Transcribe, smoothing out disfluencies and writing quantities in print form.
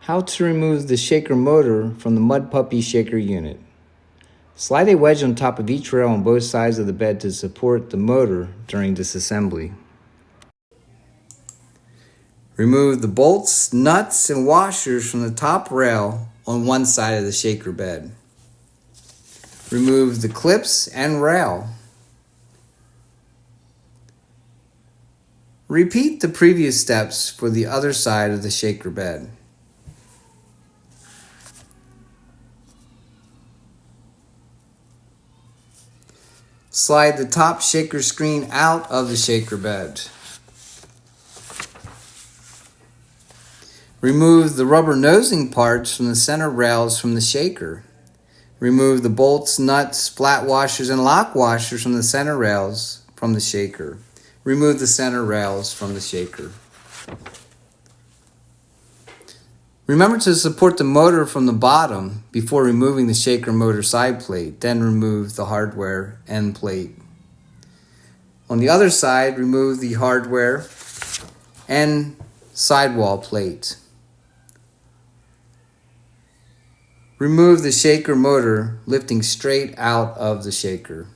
How to remove the shaker motor from the Mud Puppy shaker unit. Slide a wedge on top of each rail on both sides of the bed to support the motor during disassembly. Remove the bolts, nuts, and washers from the top rail on one side of the shaker bed. Remove the clips and rail. Repeat the previous steps for the other side of the shaker bed. Slide the top shaker screen out of the shaker bed. Remove the rubber nosing parts from the center rails from the shaker. Remove the bolts, nuts, flat washers, and lock washers from the center rails from the shaker. Remove the center rails from the shaker. Remember to support the motor from the bottom before removing the shaker motor side plate, then remove the hardware end plate. On the other side, remove the hardware and sidewall plate. Remove the shaker motor lifting straight out of the shaker.